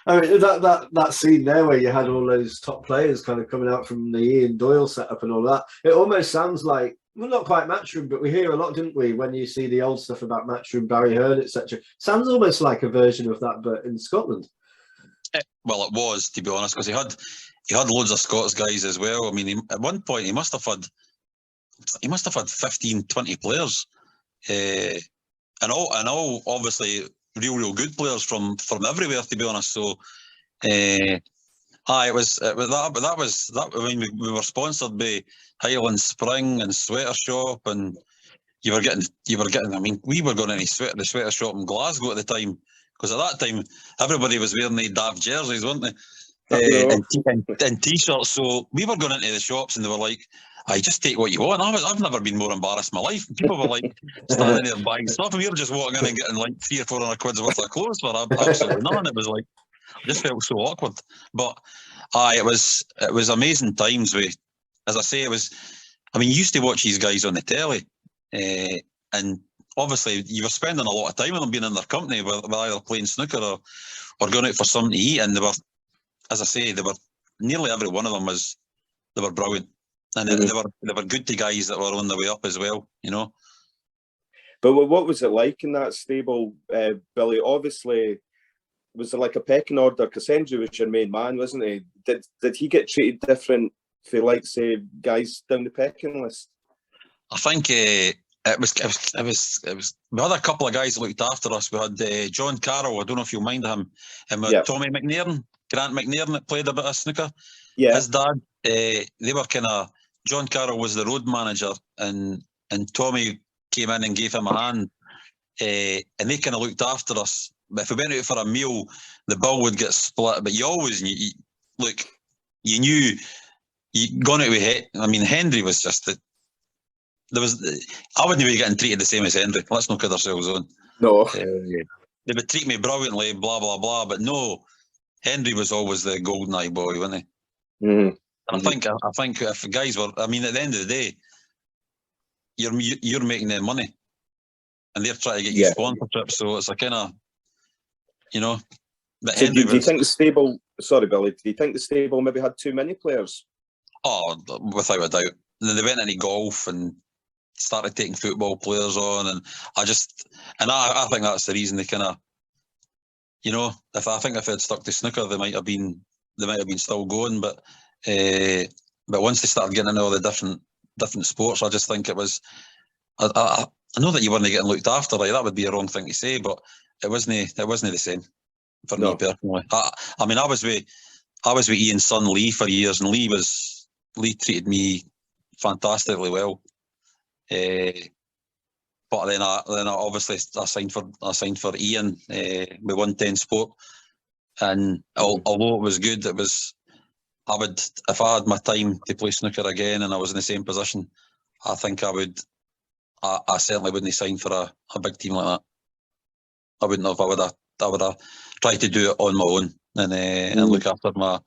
I mean, that scene there where you had all those top players kind of coming out from the Ian Doyle setup and all that, it almost sounds like, well, not quite Matchroom, but we hear a lot, didn't we, when you see the old stuff about Matchroom, Barry Hearn, etc. Sounds almost like a version of that, but in Scotland. Well, it was, to be honest, because he had loads of Scots guys as well. I mean, at one point he must have had 15, 20 players, and all obviously real good players from everywhere, to be honest. So, it was that. But that was that. I mean, we were sponsored by Highland Spring and Sweater Shop, and you were getting. I mean, we were going to the sweater shop in Glasgow at the time, because at that time everybody was wearing the Dav jerseys, weren't they? And t-shirts. So we were going into the shops and they were like, "I just take what you want." I've never been more embarrassed in my life. People were like standing there buying stuff, and we were just walking in and getting like 300 or 400 quid's worth of clothes for absolutely nothing. It was like, I just felt so awkward. But it was amazing times. As I say, it was. I mean, you used to watch these guys on the telly, and obviously you were spending a lot of time with them, being in their company, with either playing snooker or going out for something to eat. And they were, as I say, nearly every one of them they were brilliant, and they were good to guys that were on the way up as well, you know. But what was it like in that stable, Billy? Obviously, was there like a pecking order? Because Hendry was your main man, wasn't he? Did he get treated different for, like, say, guys down the pecking list? I think it was. We had a couple of guys that looked after us. We had John Carroll. I don't know if you'll mind him, and we had Tommy McNairn, Grant McNairn, that played a bit of snooker. Yeah, his dad. They were kind of. John Carroll was the road manager, and Tommy came in and gave him a hand, and they kind of looked after us. But if we went out for a meal, the bill would get split. But you always knew. You knew. You gone out with it. I mean, Hendry was just the. I wouldn't be getting treated the same as Hendry. Let's not kid ourselves on. No. They would treat me brilliantly, blah, blah, blah. But no, Hendry was always the golden eye boy, wasn't he? Mm-hmm. And I think if guys were, I mean, at the end of the day, you're making them money, and they're trying to get you sponsorship. So it's a kind of, you know. But so do you think the stable? Sorry, Billy. Do you think the stable maybe had too many players? Oh, without a doubt. And then they went into golf and started taking football players on, and I think that's the reason they kind of, you know, if they'd stuck to snooker, they might have been still going, but once they started getting into all the different sports, I just think it was. I know that you weren't getting looked after, like that would be a wrong thing to say, but it wasn't the same for me personally. I mean, I was with Ian's son Lee for years, and Lee treated me fantastically well. But then I obviously I signed for Ian with 110 Sport, and although it was good, I would, if I had my time to play snooker again and I was in the same position, I think I certainly wouldn't sign for a big team like that. I wouldn't have. I would have tried to do it on my own and look after my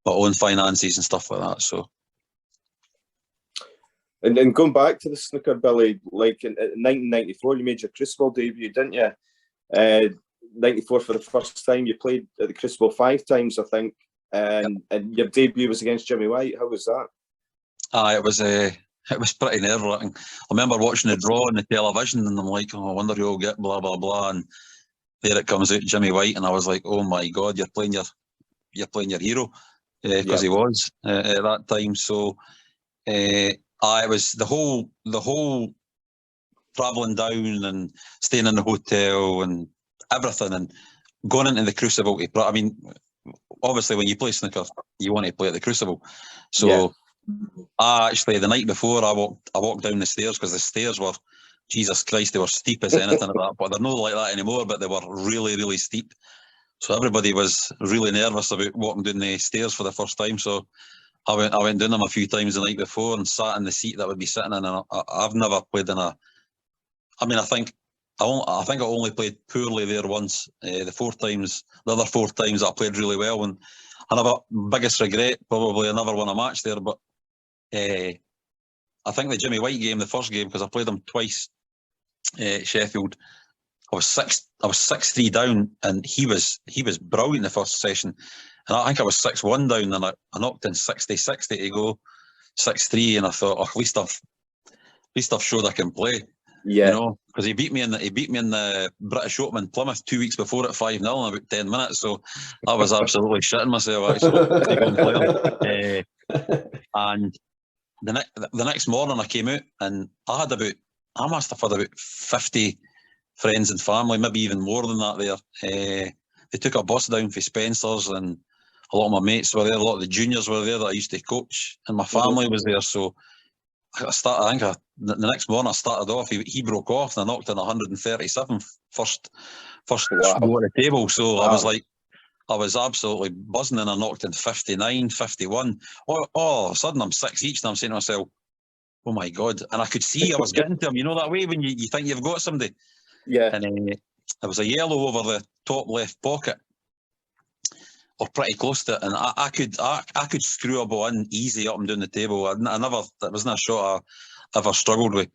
own finances and stuff like that. So. And going back to the snooker, Billy, like in 1994, you made your Crucible debut, didn't you? 94 for the first time. You played at the Crucible 5 times, I think, and your debut was against Jimmy White. How was that? It was pretty nerve-wracking. I remember watching the draw on the television, and I'm like, oh, I wonder who will get blah blah blah, and there it comes out, Jimmy White, and I was like, oh my God, you're playing your hero, because he was at that time. So. It was the whole travelling down and staying in the hotel and everything, and going into the Crucible. I mean, obviously when you play snooker, you want to play at the Crucible. So actually the night before I walked down the stairs, because the stairs were, Jesus Christ, they were steep as anything at that point. They're not like that anymore, but they were really, really steep. So everybody was really nervous about walking down the stairs for the first time. So I went down them a few times the night before and sat in the seat that I would be sitting in, and I've never played in a. I mean, I think I only played poorly there once. The other 4 times I played really well, and another biggest regret probably I never won a match there. But I think the Jimmy White game, the first game, because I played him twice, Sheffield. I was 6-3 down, and he was brilliant in the first session. And I think I was 6-1 down, and I knocked in 60-60 to go 6-3, and I thought, at least I've showed I can play. Yeah. You know, because he beat me in the British Open in Plymouth 2 weeks before at 5-0 in about 10 minutes. So I was absolutely shitting myself, actually. And the next morning I came out, and I must have had about 50 friends and family, maybe even more than that there. They took a bus down for Spencer's, and a lot of my mates were there, a lot of the juniors were there that I used to coach, and my family was there. So the next morning I started off, he broke off, and I knocked in 137 first go at the table. So I was absolutely buzzing, and I knocked in 59, 51. All of a sudden I'm 6 each, and I'm saying to myself, oh my God. And I could see I was getting to him, you know, that way when you think you've got somebody. Yeah. And there was a yellow over the top left pocket, or pretty close to it, and I could screw a ball in easy up and down the table. That wasn't a shot I ever struggled with.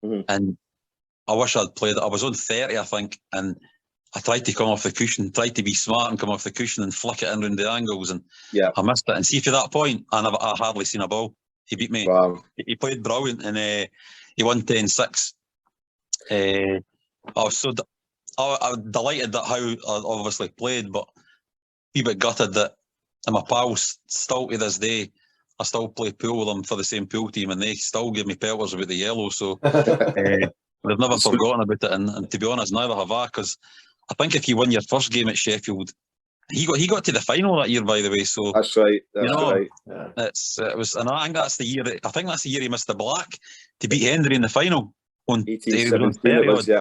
Mm-hmm. And I wish I'd played it. I was on 30, I think, and I tried to come off the cushion, tried to be smart and come off the cushion and flick it in around the angles, and I missed it. And see, for that point, I hardly seen a ball. He beat me. Wow. He played brilliant, and he won 10-6. I was I was delighted at how I obviously played, but a wee bit gutted that, and my pals still to this day, I still play pool with them for the same pool team, and they still give me pelters about the yellow. So they've never forgotten about it, and to be honest, neither have I, because I think if you win your first game at Sheffield, he got to the final that year, by the way. So that's right. That's right. Yeah. It was, and I think that's the year. I think that's the year he missed the black to beat Hendry in the final. 18-17 it was, yeah.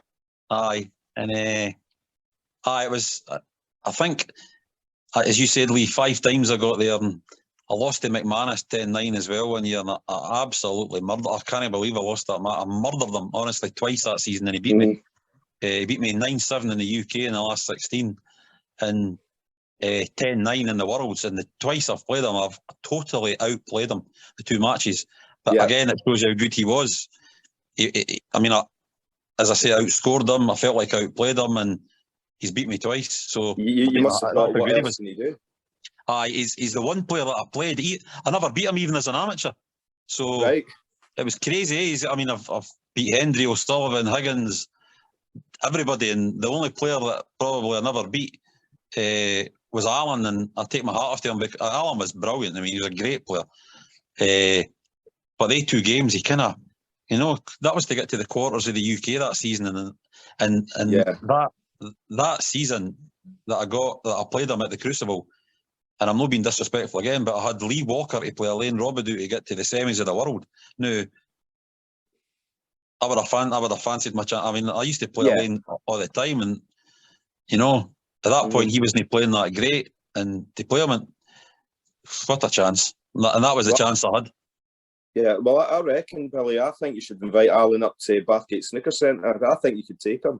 Aye, and it was. I think, as you said, Lee, 5 times I got there, and I lost to McManus 10-9 as well one year, and I absolutely murdered. I can't believe I lost that match. I murdered them honestly twice that season, and he beat me. He beat me 9-7 in the UK in the last 16, and 10-9 in the Worlds. And the twice I've played him, I've totally outplayed him the 2 matches. But again, it shows how good he was. As I say, I outscored him. I felt like I outplayed him, and he's beat me twice. So you must have thought, what else can he do? He's the one player that I played. I never beat him even as an amateur. So it was crazy. I've beat Hendry, O'Sullivan, Higgins, everybody, and the only player that probably I never beat was Alan, and I take my hat off to him because Alan was brilliant. I mean, he was a great player. But they 2 games, he kind of, that was to get to the quarters of the UK that season, and that season that I played him at the Crucible, and I'm not being disrespectful again, but I had Lee Walker to play Elaine Robidoux to get to the semis of the World. Now, I would have fancied my chance. I mean, I used to play Elaine all the time, and at that point he wasn't playing that great, and to play him, and what a chance! And that was the chance I had. Yeah, well, I reckon, Billy, I think you should invite Alan up to Bathgate Snooker Centre. I think you could take him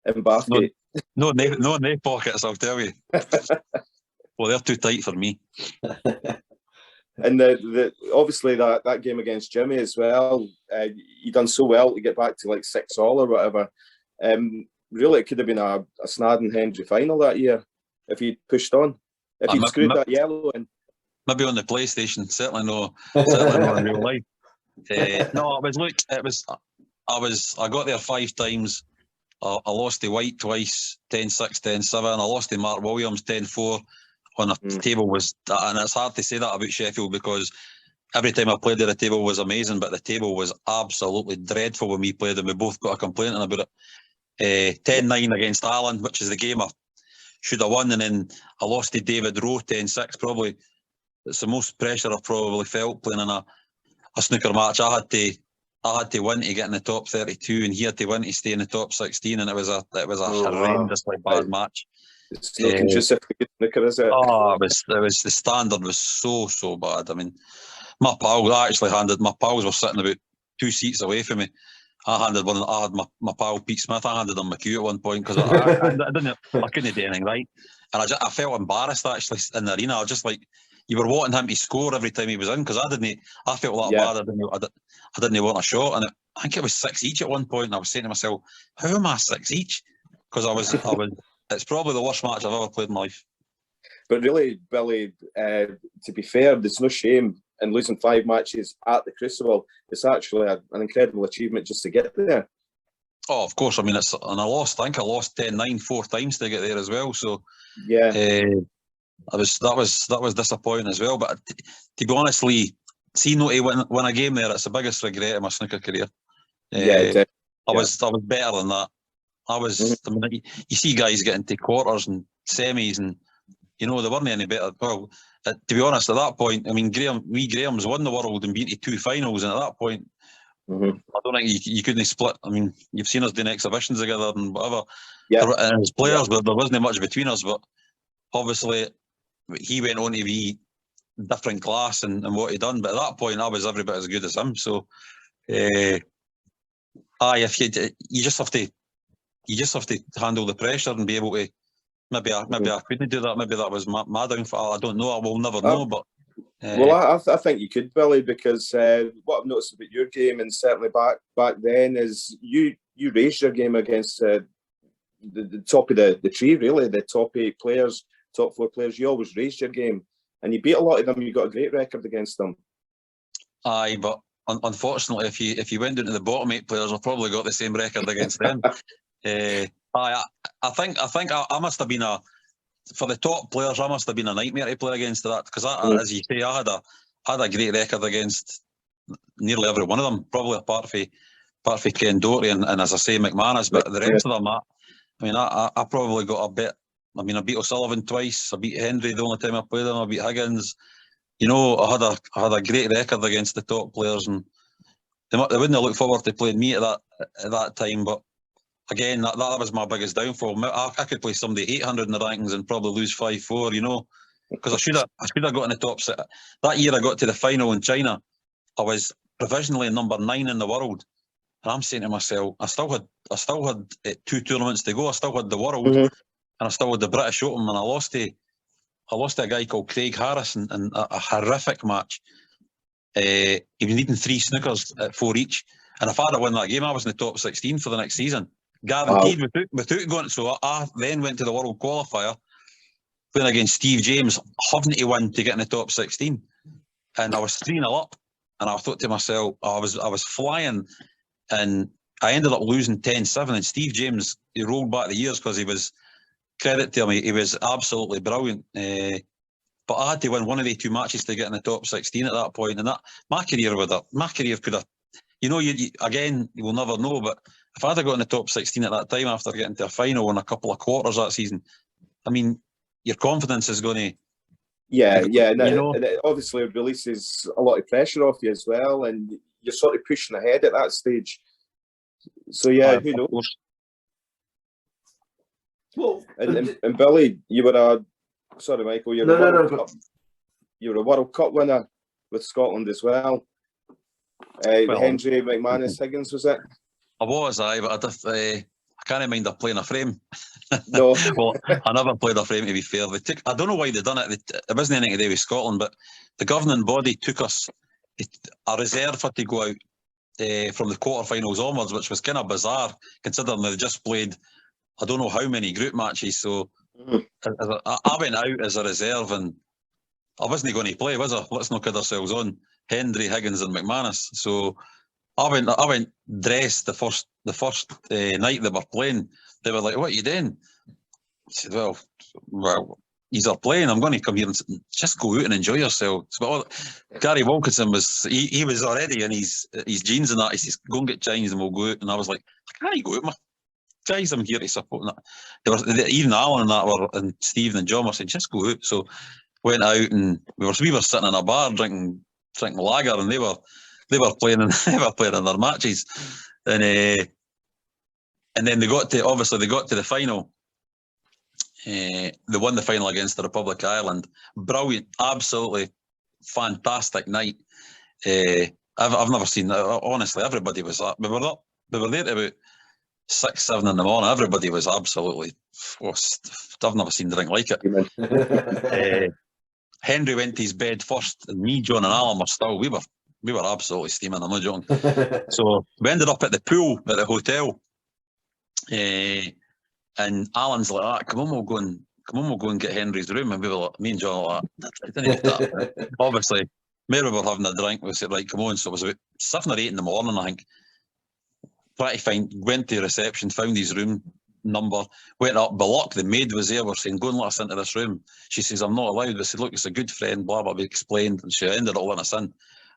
in Bathgate. No in their pockets, I'll tell you. Well, they're too tight for me. And obviously that game against Jimmy as well, you done so well to get back to like 6-6 or whatever. Really, it could have been a Snaddon Hendry final that year if he'd pushed on. If he'd screwed that yellow in. Maybe on the PlayStation, certainly no in real life. No, I got there 5 times. I lost to White twice, 10-6, 10-7. I lost to Mark Williams, 10-4. On a table and it's hard to say that about Sheffield because every time I played there, the table was amazing, but the table was absolutely dreadful when we played, and we both got a complaint about it. 10-9 against Alan, which is the game I should have won, and then I lost to David Rowe, 10-6. Probably it's the most pressure I've probably felt playing in a snooker match. I had to win to get in the top 32, and he had to win to stay in the top 16, and it was a horrendously bad match. It's not conducive to good snooker, is it? The standard was so bad. I mean, my pals were sitting about 2 seats away from me. I had my pal Pete Smith. I handed him my cue at one point because I couldn't do anything right, and I felt embarrassed actually in the arena. I was just like, you were wanting him to score every time he was in because I felt that bad. I didn't want a shot, and I think it was 6 each at one point. And I was saying to myself, how am I 6 each? because it's probably the worst match I've ever played in my life. But really, Billy, to be fair, there's no shame in losing 5 matches at the Crucible. It's actually an incredible achievement just to get there. Oh, of course. I mean, I lost 10-9 4 times to get there as well. So yeah, that was disappointing as well. But to be honest, Lee, see, not to win a game there, it's the biggest regret of my snooker career. I was better than that. I mean, you see guys getting to quarters and semis, and they weren't any better. Well, to be honest, at that point, I mean, Graham's won the world and been to 2 finals, and at that point, I don't think you couldn't split. I mean, you've seen us doing exhibitions together and whatever. And as players, there wasn't much between us, but obviously he went on to be different class and what he done. But at that point, I was every bit as good as him. So, if you just have to handle the pressure and be able to. Maybe I couldn't do that. Maybe that was my downfall. I don't know. I will never know. But I think you could, Billy, because what I've noticed about your game, and certainly back then, is you raised your game against the top of the tree. Really, the top 8 players, top 4 players. You always raised your game, and you beat a lot of them. You got a great record against them. Aye, but unfortunately, if you went down to the bottom 8 players, I've probably got the same record against them. I think I must have been for the top players, I must have been a nightmare to play against that, because as you say, I had a great record against nearly every one of them, probably apart from Ken Doherty and as I say, McManus, but the rest of them, I probably got a bit. I mean, I beat O'Sullivan twice, I beat Hendry the only time I played him, I beat Higgins. I had a great record against the top players, and they wouldn't have looked forward to playing me at that time, but again, that was my biggest downfall. I could play somebody 800 in the rankings and probably lose 5-4, because I should have got in the top 6. That year I got to the final in China. I was provisionally number 9 in the world, and I'm saying to myself, I still had 2 tournaments to go. I still had the world, and I still had the British Open, and I lost to a guy called Craig Harris in a horrific match. He was needing 3 snookers at 4 each, and if I'd have won that game, I was in the top 16 for the next season. Guaranteed, without going. So I then went to the world qualifier, playing against Steve James, having to win to get in the top 16, and I was 3-0 up, and I thought to myself, I was flying, and I ended up losing 10-7, and Steve James, he rolled back the years because he was, credit to him, he was absolutely brilliant. But I had to win one of the 2 matches to get in the top 16 at that point, and that my career could have. Again, you will never know, but if I'd have got in the top 16 at that time after getting to a final and a couple of quarters that season, I mean, your confidence is going to... And it obviously releases a lot of pressure off you as well, and you're sort of pushing ahead at that stage. So, who knows? Well, and Billy, you were sorry, Michael, you were a World Cup winner with Scotland as well. Hendry, McManus, Higgins, was it? I was, but I can't mind playing a frame. No. Well, I never played a frame, to be fair. I don't know why they done it. It wasn't anything to do with Scotland, but the governing body took us a reserve had to go out from the quarterfinals onwards, which was kind of bizarre, considering they just played I don't know how many group matches. So I went out as a reserve, and I wasn't going to play, was I? Let's not kid ourselves on. Hendry, Higgins, and McManus. So I went dressed the first night they were playing. They were like, "What are you doing?" I said, "Well, he's playing. I'm going to come here and just go out and enjoy yourself." But Gary Wilkinson he was already in his jeans and that. He says, "Go and get changed and we'll go out." And I was like, "I can't go out, my guys. I'm here to support." And even Alan and that and Stephen and John were saying, "Just go out." So went out, and we were sitting in a bar drinking lager, and they were playing in their matches, and then they got to the final. They won the final against the Republic of Ireland. Brilliant, absolutely fantastic night. I've never seen that. Honestly, everybody was up. We were there at about 6-7 in the morning. Everybody was absolutely. I've never seen anything like it. Hendry went to his bed first, and me, John, and Alan were still. We were absolutely steaming. I'm not joking. So we ended up at the pool at the hotel. And Alan's like, come on, we'll go and get Henry's room. And we were like, me and John were like, I didn't get that. Obviously, maybe we were having a drink. We said, right, come on. So it was about 7 or 8 in the morning, I think. Went to reception, found his room number, went up, by luck, the maid was there, we're saying, go and let us into this room. She says, I'm not allowed. We said, look, it's a good friend, blah, blah, we explained, and she ended up letting us in.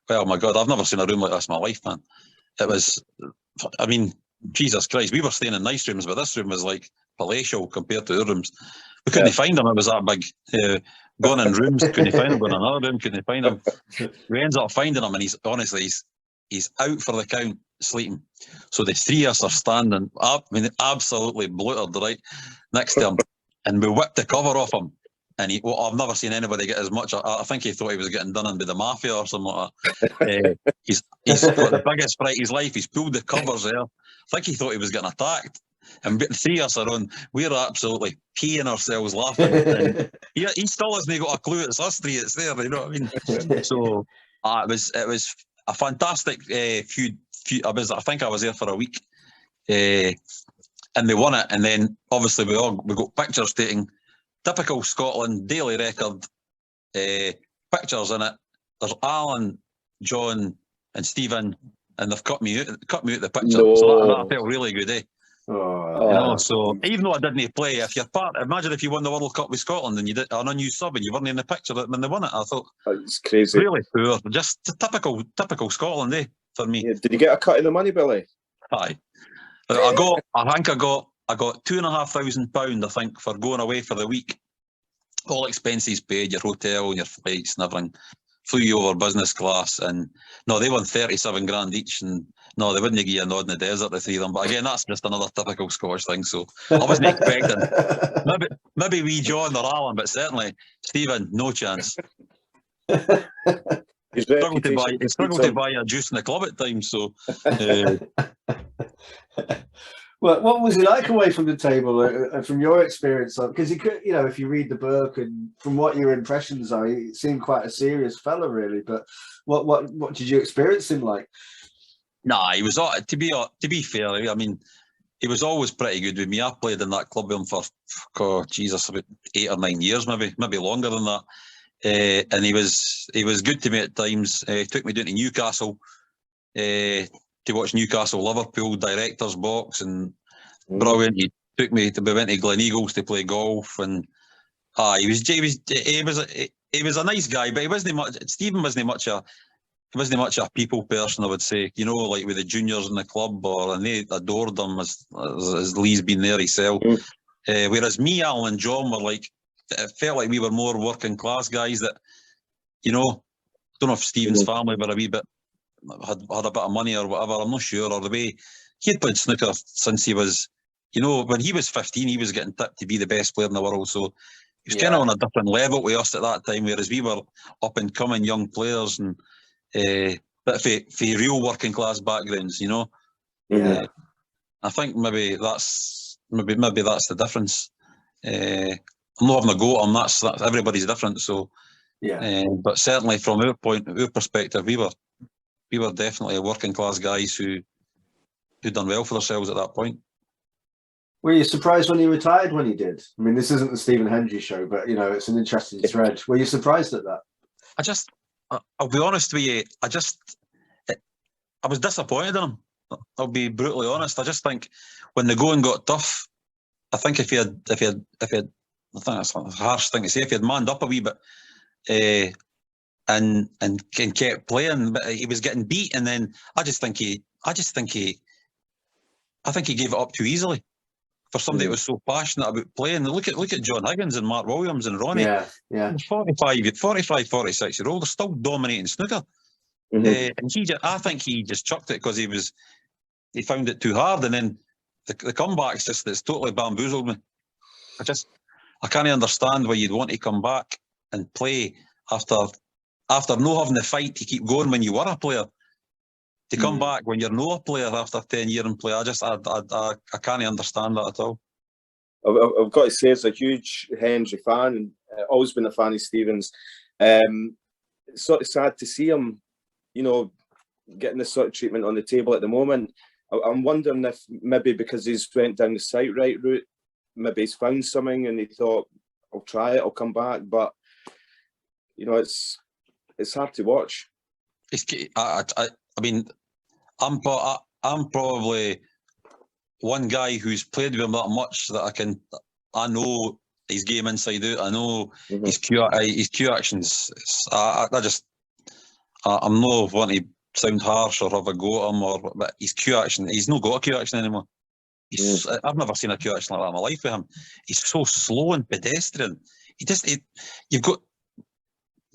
Well, my God, I've never seen a room like this in my life, man. It was, I mean, Jesus Christ, we were staying in nice rooms, but this room was like palatial compared to our rooms. We couldn't find him, it was that big. Going in rooms, couldn't find him, going in another room, couldn't find him. We ended up finding him, and he's out for the count, sleeping. So the 3 of us are standing up, I mean, absolutely bluttered, right, next to him. And we whipped the cover off him. And I've never seen anybody get as much. I think he thought he was getting done in by the mafia or something like that. He's got the biggest fright of his life. He's pulled the covers there. I think he thought he was getting attacked. And the 3 of us are on, we're absolutely peeing ourselves laughing. And he still hasn't got a clue it's us 3, it's there, you know what I mean? So it was a fantastic few. I think I was there for a week, and they won it. And then obviously we got pictures taking, typical Scotland, Daily Record, pictures in it. There's Alan, John, and Stephen, and they've cut me out the picture. No. So that felt really good, eh? Oh, you know, so even though I didn't play, if you're imagine if you won the World Cup with Scotland and you did an unused sub and you weren't in the picture when they won it. I thought it's crazy, really poor, just typical Scotland, eh? For me. Yeah. Did you get a cut of the money, Billy? Aye, I got £2,500, I think, for going away for the week. All expenses paid, your hotel, your flights, and everything. Flew you over business class, and no, they won 37 grand each, and no, they wouldn't give you a nod in the desert, the 3 of them. But again, that's just another typical Scottish thing. So I wasn't expecting maybe wee John or Alan, but certainly Stephen, no chance. He struggled to buy a juice in the club at times. So. Well, what was it like away from the table, from your experience? Because he could, you know, if you read the book and from what your impressions are, he seemed quite a serious fella, really. But what did you experience him like? Nah, he was, to be fair, I mean, he was always pretty good with me. I played in that club with him for, about 8 or 9 years, maybe longer than that. And he was good to me at times. He took me down to Newcastle to watch Newcastle Liverpool director's box, and brilliant. He took me we went to Glen Eagles to play golf, and he was a nice guy, but he wasn't much. Stephen wasn't much a people person, I would say. You know, like with the juniors in the club, and they adored him as Lee's been there himself. Whereas me, Alan, and John were like, it felt like we were more working class guys that, you know, don't know if Stephen's family were a wee bit had a bit of money or whatever, I'm not sure, or the way he had played snooker since he was, you know, when he was 15, he was getting tipped to be the best player in the world. So he was kind of on a different level to us at that time, whereas we were up and coming young players and but for real working class backgrounds, you know. I think maybe that's the difference. I'm not having a go at him. That's everybody's different. So but certainly from our perspective, we were definitely working class guys who done well for themselves at that point. Were you surprised when he retired when he did? I mean, this isn't the Stephen Hendry show, but, you know, it's an interesting thread. Were you surprised at that? I'll be honest with you, I was disappointed in him. I'll be brutally honest. I just think when the going got tough, I think if he had, I think that's a harsh thing to say, if he had manned up a wee bit, and kept playing, but he was getting beat, and then I think he gave it up too easily for somebody that was so passionate about playing. Look at John Higgins and Mark Williams and Ronnie. 45, 46 year old, they're still dominating snooker. And I think he just chucked it because he found it too hard, and then the comeback's it's totally bamboozled me. I can't understand why you'd want to come back and play after not having the fight to keep going when you were a player, to come back when you're not a player after 10 years and play. I can't understand that at all. I've got to say, as a huge Hendry fan, and always been a fan of Stephen's, it's sort of sad to see him, you know, getting this sort of treatment on the table at the moment. I'm wondering if maybe because he's went down the sight right route, maybe he's found something and he thought, I'll try it, I'll come back. But, you know, it's hard to watch. I mean, I'm probably one guy who's played with him that much that I know his game inside out. I know his cue actions. I'm not wanting to sound harsh or have a go at him, but his cue action, he's not got a cue action anymore. I've never seen a cue action like that in my life with him. He's so slow and pedestrian. You've got.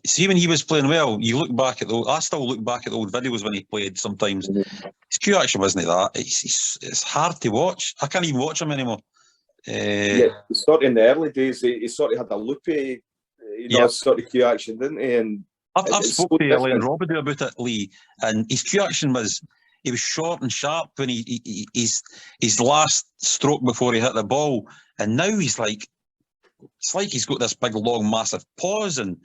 See, when he was playing well, you look back at I still look back at the old videos when he played sometimes. His cue action wasn't that. It's hard to watch. I can't even watch him anymore. Sort of in the early days, he sort of had a loopy, sort of cue action, didn't he? And I've spoken to Lee and Robbie about it, Lee, and his cue action was short and sharp when his last stroke before he hit the ball, and now it's like he's got this big, long, massive pause, and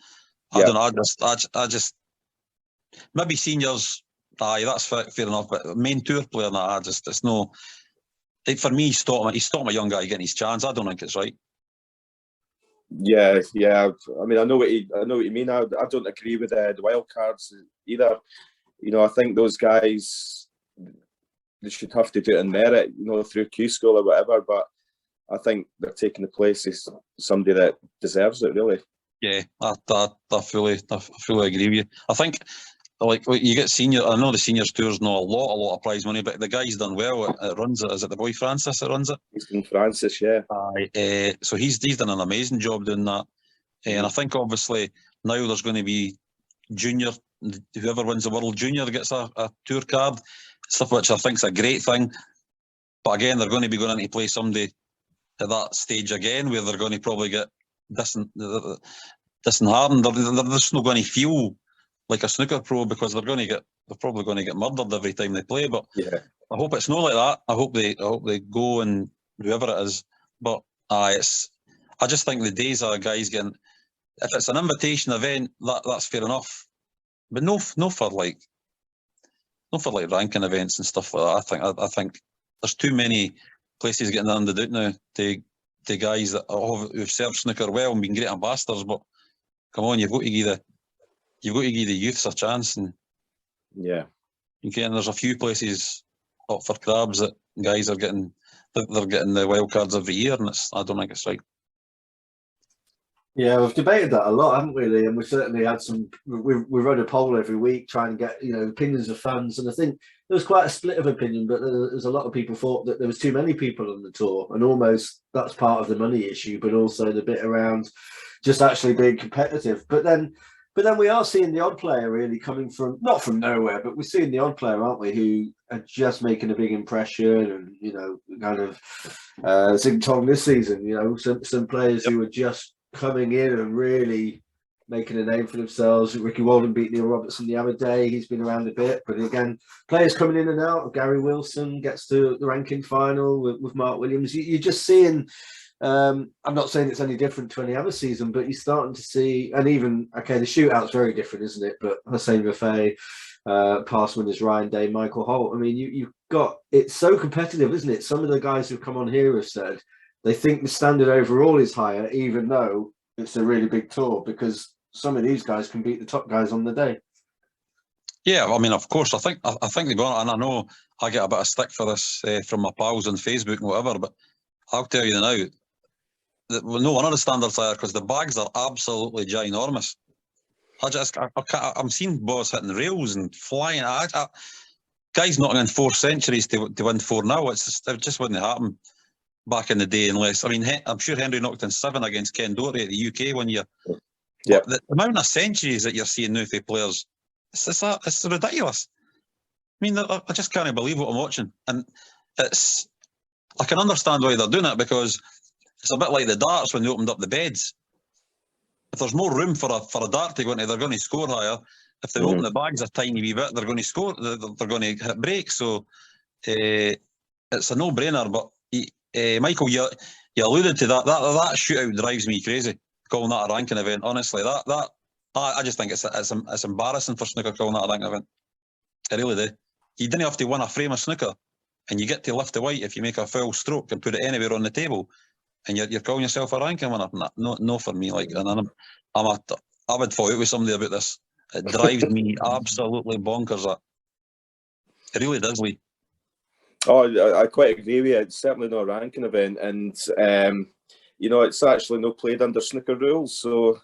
I don't know. I just maybe seniors. Aye, that's fair enough. But main tour player, it's no. For me, he's stopping a young guy getting his chance. I don't think it's right. Yeah. I mean, I know what you mean. I don't agree with the wild cards either. You know, I think those guys, they should have to do it in merit, you know, through Q school or whatever. But I think they're taking the place of somebody that deserves it, really. Yeah, I fully agree with you. I think, like, you get senior. I know the seniors tours know a lot of prize money, but the guy's done well. It runs it. Is it the boy Francis that runs it? Easton Francis, yeah. So he's done an amazing job doing that. And I think obviously now there's going to be junior. Whoever wins the World Junior gets a tour card, stuff which I think is a great thing. But again, they're going to be going into play someday at that stage again, where they're going to probably get disheartened. They're just not going to feel like a snooker pro because they're probably going to get murdered every time they play. But I hope it's not like that. I hope they go and whoever it is. But I just think the days of guys getting, if it's an invitation event, that's fair enough. But no for like ranking events and stuff like that. I think there's too many places getting under out now to guys that who've served snooker well and been great ambassadors. But come on, you've got to give the youths a chance. And there's a few places up for grabs that guys are getting. They're getting the wild cards every year, and I don't think it's right. Yeah, we've debated that a lot, haven't we, Lee? And we certainly had some. We run a poll every week trying to get opinions of fans, and I think there was quite a split of opinion. But there's a lot of people thought that there was too many people on the tour, and almost that's part of the money issue, but also the bit around just actually being competitive. But then we are seeing the odd player really coming from not from nowhere, but we're seeing the odd player, aren't we, who are just making a big impression, and kind of Zing Tong this season. Some players who are just coming in and really making a name for themselves. Ricky Walden beat Neil Robertson the other day. He's been around a bit, but again, players coming in and out. Gary Wilson gets to the ranking final with Mark Williams. You're just seeing. I'm not saying it's any different to any other season, but you're starting to see, and even the shootout's very different, isn't it? But Hussein Buffet, past winners Ryan Day, Michael Holt. I mean, you've got, it's so competitive, isn't it? Some of the guys who've come on here have said they think the standard overall is higher, even though it's a really big tour, because some of these guys can beat the top guys on the day. Yeah, I mean, of course, I think they're going, and I know I get a bit of stick for this from my pals on Facebook and whatever, but I'll tell you now, no one of the standards higher because the bags are absolutely ginormous. I'm seeing balls hitting rails and flying. Guys knocking in 4 centuries to win 4-0. It just wouldn't happen back in the day unless, I mean, I'm sure Henry knocked in 7 against Ken Doherty at the UK 1 year. Yeah. The amount of centuries that you're seeing now for players, it's ridiculous. I mean, I just can't believe what I'm watching. And I can understand why they're doing it, because it's a bit like the darts when they opened up the beds. If there's more room for a dart to go into, they're going to score higher. If they open the bags a tiny wee bit, they're going to score. They're going to hit breaks. So it's a no-brainer. But Michael, you alluded to that. That shootout drives me crazy. Calling that a ranking event, honestly, I just think it's embarrassing for snooker calling that a ranking event. I really do. You didn't have to win a frame of snooker, and you get to lift the white if you make a foul stroke and put it anywhere on the table. and you're calling yourself a ranking winner. No, for me. Like, and I would fall out with somebody about this. It drives me absolutely bonkers. It really does, Lee. Oh, I quite agree with you. It's certainly not a ranking event, and it's actually not played under snooker rules. So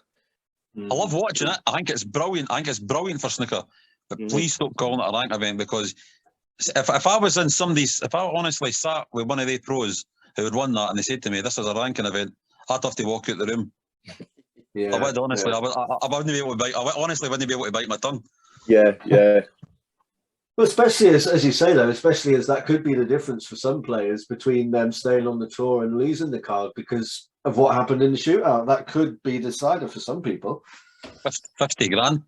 I love watching it. I think it's brilliant. I think it's brilliant for snooker. But please stop calling it a rank event, because if I was in if I honestly sat with one of the pros who had won that and they said to me, "This is a ranking event," I'd have to walk out the room. I would honestly. I wouldn't be able to bite. I honestly wouldn't be able to bite my tongue. Yeah. Well, especially as you say, though, especially as that could be the difference for some players between them staying on the tour and losing the card because of what happened in the shootout. That could be the decider for some people. 50 grand,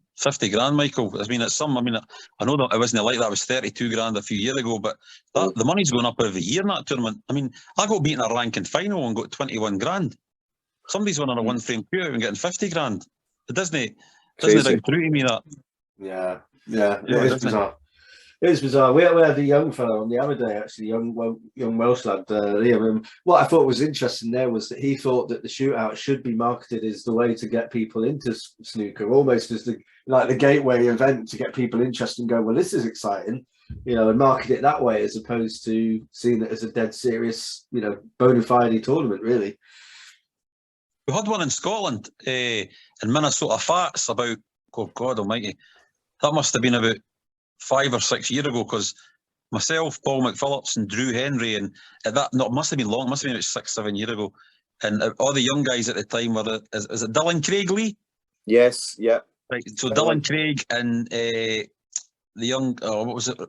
Michael. I mean, I know that it wasn't like that. It was 32 grand a few years ago, but the money's going up every year in that tournament. I mean, I got beaten a ranking final and got 21 grand. Somebody's winning a one-frame shootout and getting 50 grand. It doesn't ring true to me, that. Yeah, it is bizarre. It is bizarre. We had a young fellow on the other day, actually, young Welsh lad, Liam. What I thought was interesting there was that he thought that the shootout should be marketed as the way to get people into snooker, almost as the gateway event to get people interested and go, well, this is exciting, and market it that way as opposed to seeing it as a dead serious, bona fide tournament, really. We had one in Scotland, in Minnesota Fats, about, oh God almighty, that must have been about 5 or 6 years ago, because myself, Paul McPhillips and Drew Hendry, and must have been long, must have been about 6, 7 years ago, and all the young guys at the time were, is it Dylan Craig, Lee? Yes, yeah. Right, so Dylan Craig and the young, what was it?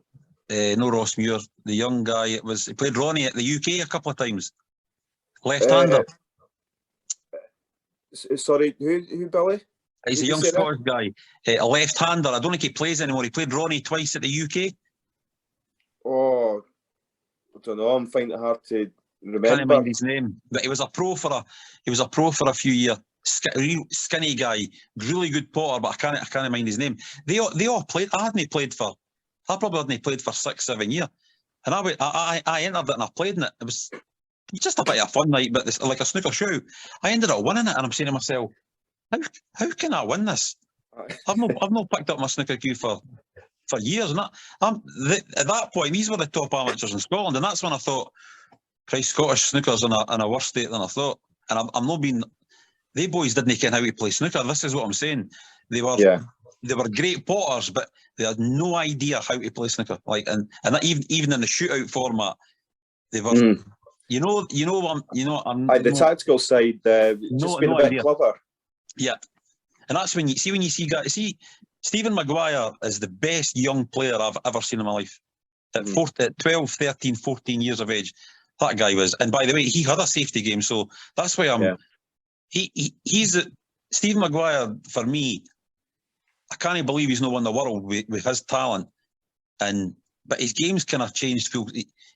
No, Ross Muir, the young guy, he played Ronnie at the UK a couple of times. Left-hander. Sorry, who, Billy? He's a young Scottish guy, a left-hander. I don't think he plays anymore. He played Ronnie twice at the UK. Oh, I don't know. I'm finding it hard to remember. Can't mind his name, but he was a pro for a few years. Skinny guy, really good potter, but I can't mind his name. They all played. I probably hadn't played for 6, 7 years, and I entered it and I played in it. It was just a bit of a fun night, but like a snooker show. I ended up winning it, and I'm saying to myself, how can I win this? I've not picked up my snooker cue for years, and at that point, these were the top amateurs in Scotland, and that's when I thought, Christ, Scottish snooker's in a worse state than I thought. And I'm not being. They boys didn't know how to play snooker. This is what I'm saying. They were great potters, but they had no idea how to play snooker. And that even in the shootout format, they were. The tactical side, just being a bit clever. Yeah, and that's when you see guys. See, Stephen Maguire is the best young player I've ever seen in my life. At 12, 13, 14 years of age, that guy was. And by the way, he had a safety game, so that's why I'm. Yeah. He's Stephen Maguire for me. I can't believe he's not won the world with his talent, but his game's kind of changed.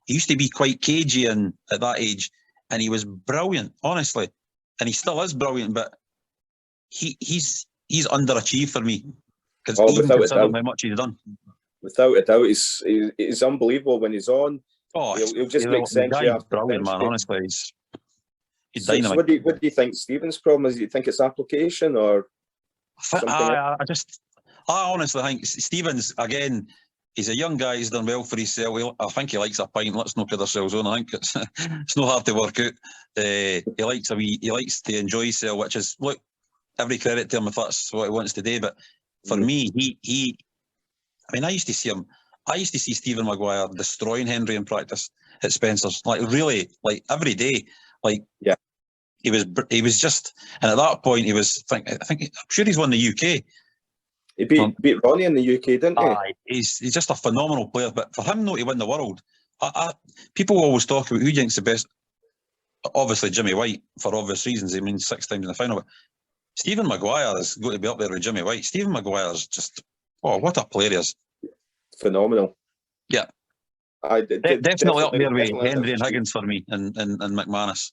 He used to be quite cagey at that age, and he was brilliant, honestly, and he still is brilliant. But he's underachieved for me, because even considering how much he's done. Without a doubt, he's unbelievable when he's on. Oh, he'll just make sense. Brilliant, man. Honestly, he's dynamite. So what do you think Stephen's problem is? Do you think it's application or something? I honestly think Stephen's, again, he's a young guy. He's done well for himself. I think he likes a pint. Let's not kid ourselves on. I think it's not hard to work out. He likes to enjoy himself, which is, look, every credit to him if that's what he wants to do. But for me, I used to see Stephen Maguire destroying Hendry in practice at Spencer's, really, every day. He was just, and at that point he was. I'm sure he's won the UK. He beat Ronnie in the UK, didn't he? He's just a phenomenal player. But for him not to win the world, people always talk about who thinks the best. Obviously Jimmy White, for obvious reasons. 6 times in the final. But Stephen Maguire is going to be up there with Jimmy White. Stephen Maguire's just, what a player he is. Phenomenal. Yeah. Definitely up there with Hendry and Higgins for me, and McManus.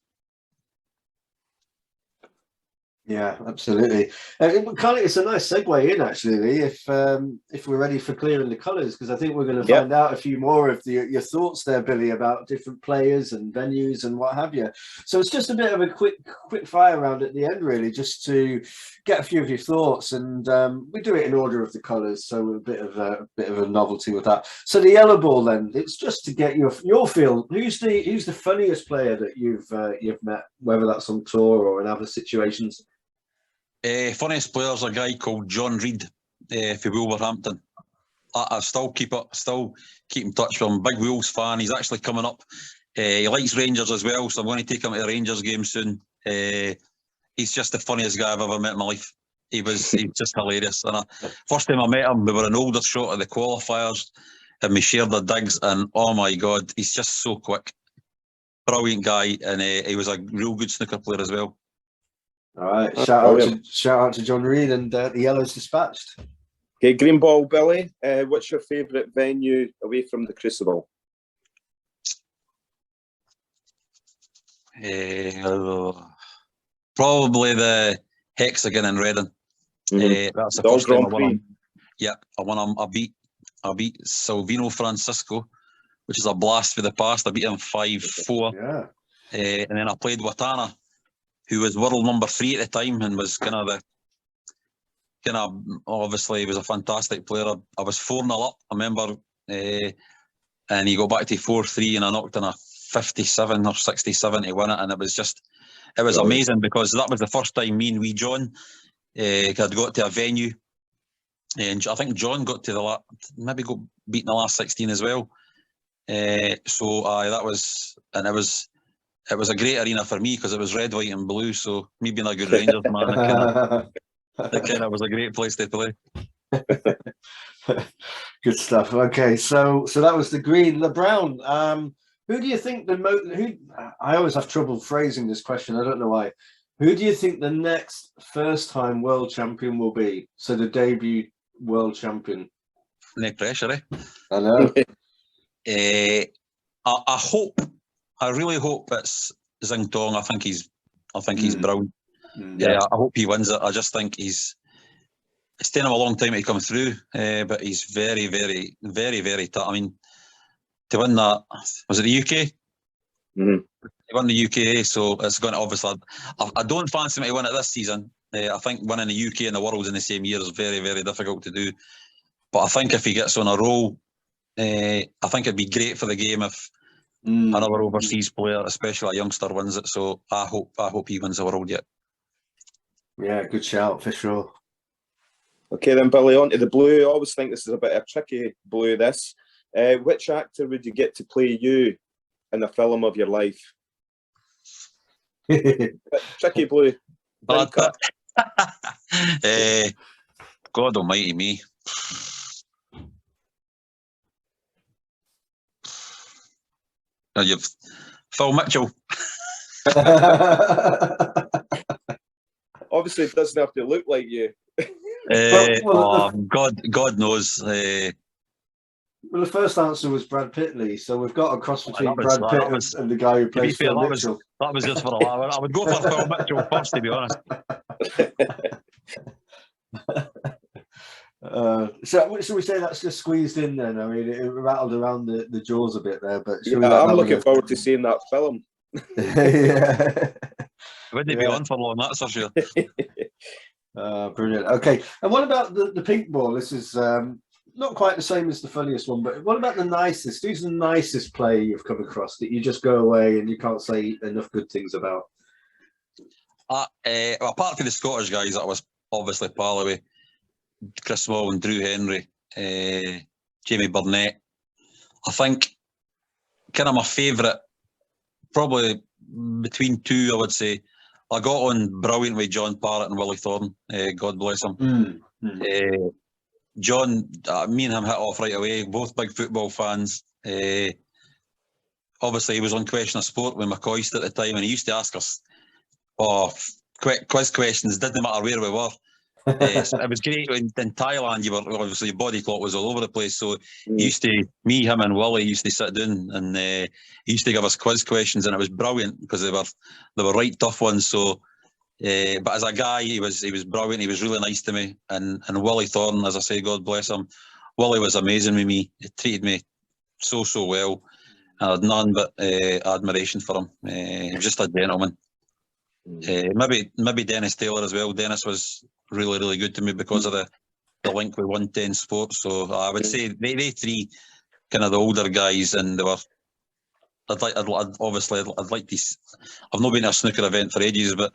Yeah, absolutely. It's a nice segue in, actually, Lee, if we're ready for clearing the colours, because I think we're going to find out a few more of your thoughts there, Billy, about different players and venues and what have you. So it's just a bit of a quick fire round at the end, really, just to get a few of your thoughts, and we do it in order of the colours, so a bit of a novelty with that. So the yellow ball, then, it's just to get your feel. Who's the funniest player that you've met, whether that's on tour or in other situations? Funniest player's a guy called John Reid for Wolverhampton. I still keep in touch with him. Big Wolves fan. He's actually coming up. He likes Rangers as well, so I'm going to take him to a Rangers game soon. He's just the funniest guy I've ever met in my life. He's just hilarious. And first time I met him, we were an older shot of the qualifiers, and we shared the digs. And oh my God, he's just so quick, brilliant guy, and he was a real good snooker player as well. All right, shout out to John Reid, and the yellow's dispatched. Okay, green ball, Billy. What's your favourite venue away from the Crucible? Probably the Hexagon in Reading. That's the first time I won. Yeah, I beat Salvino Francisco, which is a blast for the past. I beat him 5-4. Yeah. And then I played Wattana, who was world number 3 at the time, and was obviously he was a fantastic player. I was 4-0 up, I remember, and he got back to 4-3, and I knocked in a 57 or 67 to win it, and it was amazing, because that was the first time me and wee John had got to a venue, and I think John got to got beaten the last 16 as well. It was a great arena for me, because it was red, white and blue, so me being a good Rangers man, it kind of was a great place to play. Good stuff. Okay, so that was the green. The brown, who do you think I always have trouble phrasing this question, I don't know why. Who do you think the next first-time world champion will be? So the debut world champion. No pressure, eh? I know. I really hope it's Xing Tong. I think he's brilliant. Yeah, I hope he wins it. I just think it's taken him a long time to come through, but he's very, very, very, very tough. I mean, to win that, was it the UK? Mm-hmm. He won the UK, so it's going to obviously. I don't fancy him to win it this season. I think winning the UK and the Worlds in the same year is very, very difficult to do. But I think if he gets on a roll, I think it'd be great for the game if another overseas player, especially a youngster, wins it. So I hope he wins the World yet. Yeah, good shout for sure. Okay, then Billy, on to the blue. I always think this is a bit of a tricky blue. This, which actor would you get to play you in the film of your life? Tricky blue. God almighty me. You've Phil Mitchell. Obviously, it doesn't have to look like you. God knows. Well, the first answer was Brad Pitt, Lee, so we've got a cross between Brad Pitt and the guy who plays Phil Mitchell. That was just for a laugh. I would go for Phil Mitchell first, to be honest. Should we say that's just squeezed in then? I mean, it rattled around the jaws a bit there, but I'm looking forward to seeing that film. Yeah. Wouldn't it be on for long, that's for sure. Brilliant. Okay, and what about the pink ball? This is not quite the same as the funniest one, but what about the nicest? Who's the nicest player you've come across that you just go away and you can't say enough good things about? Apart from the Scottish guys that I was obviously pal with, Chris Small and Drew Henry, Jamie Burnett, I think kind of my favourite, probably between two, I would say. I got on brilliant with John Parrott and Willie Thorne, God bless him. John, me and him hit off right away, both big football fans. Obviously, he was on Question of Sport with McCoist at the time, and he used to ask us quiz questions, didn't matter where we were. So it was great. In Thailand, you were obviously your body clock was all over the place. So him and Willie used to sit down and he used to give us quiz questions, and it was brilliant because they were right tough ones. So But as a guy, he was brilliant. He was really nice to me. And Willie Thorne, as I say, God bless him. Willie was amazing with me. He treated me so well. I had none but admiration for him. He was just a gentleman. Maybe Dennis Taylor as well. Dennis was really good to me because of the link with 110 Sports. So I would say they three, kind of the older guys, and they were. I'd like to. I've not been to a snooker event for ages, but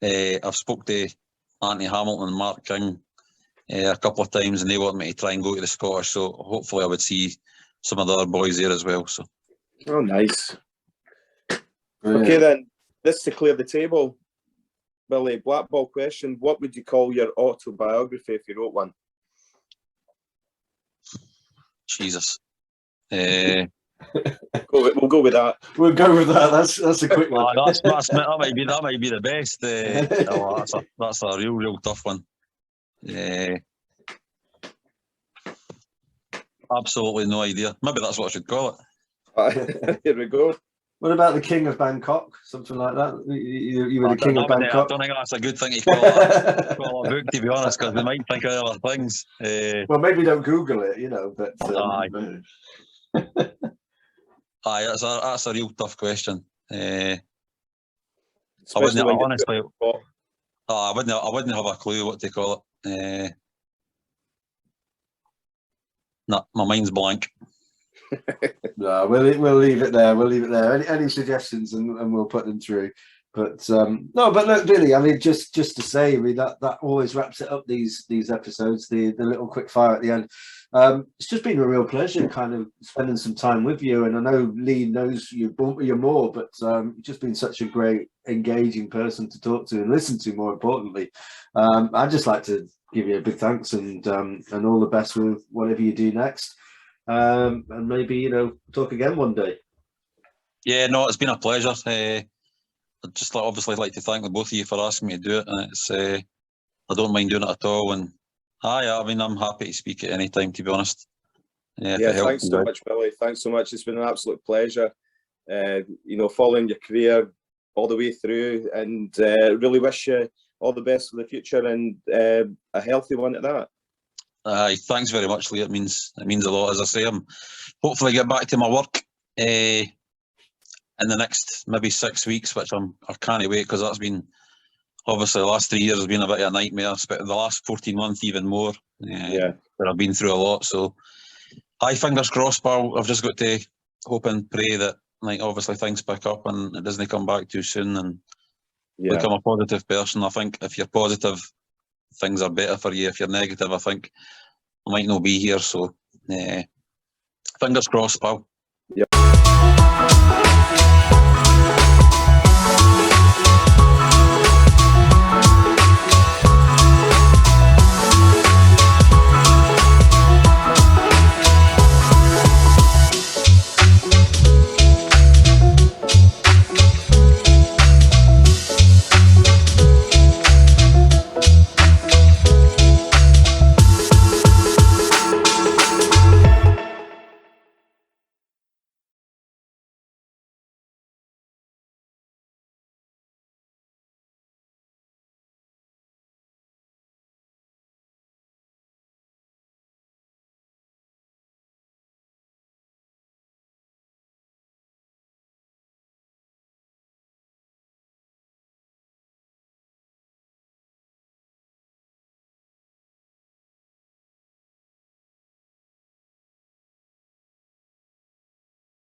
I've spoke to Anthony Hamilton and Mark King a couple of times, and they want me to try and go to the Scottish. So hopefully, I would see some of the other boys there as well. So. Oh, nice. Brilliant. Okay, then. This to clear the table, Billy. Black ball question: what would you call your autobiography if you wrote one? Jesus. We'll go with that. We'll go with that. That's a quick one. That might be the best. That's a real tough one. Absolutely no idea. Maybe that's what I should call it. Here we go. What about the King of Bangkok? Something like that. You were the King of Bangkok. I don't think that's a good thing to call a book, to be honest, because they might think of other things. Well, maybe don't Google it, but. Aye, that's a real tough question. I Especially wouldn't have a clue what to call it. No, my mind's blank. No, we'll leave it there. We'll leave it there. Any suggestions, and we'll put them through. But no, but look, Billy. I mean, just to say, that always wraps it up. These episodes, the little quick fire at the end. It's just been a real pleasure, kind of spending some time with you. And I know Lee knows you more, but you've just been such a great, engaging person to talk to and listen to. More importantly, I'd just like to give you a big thanks and all the best with whatever you do next. And maybe talk again one day. Yeah, no, it's been a pleasure. I'd just obviously like to thank the both of you for asking me to do it, and it's I don't mind doing it at all. And I mean, I'm happy to speak at any time, to be honest. Yeah, thanks so much, Billy. Thanks so much. It's been an absolute pleasure. Following your career all the way through, and really wish you all the best for the future and a healthy one at that. Thanks very much, Lee. It means a lot. As I say, I'm hopefully get back to my work in the next maybe 6 weeks, which I can't wait, because that's been obviously the last 3 years has been a bit of a nightmare. But the last 14 months even more. But I've been through a lot. So, fingers crossed, pal. I've just got to hope and pray that obviously things pick up and it doesn't come back too soon and become a positive person. I think if you're positive, things are better for you. If you're negative, I think I might not be here. So, fingers crossed, pal. Yep.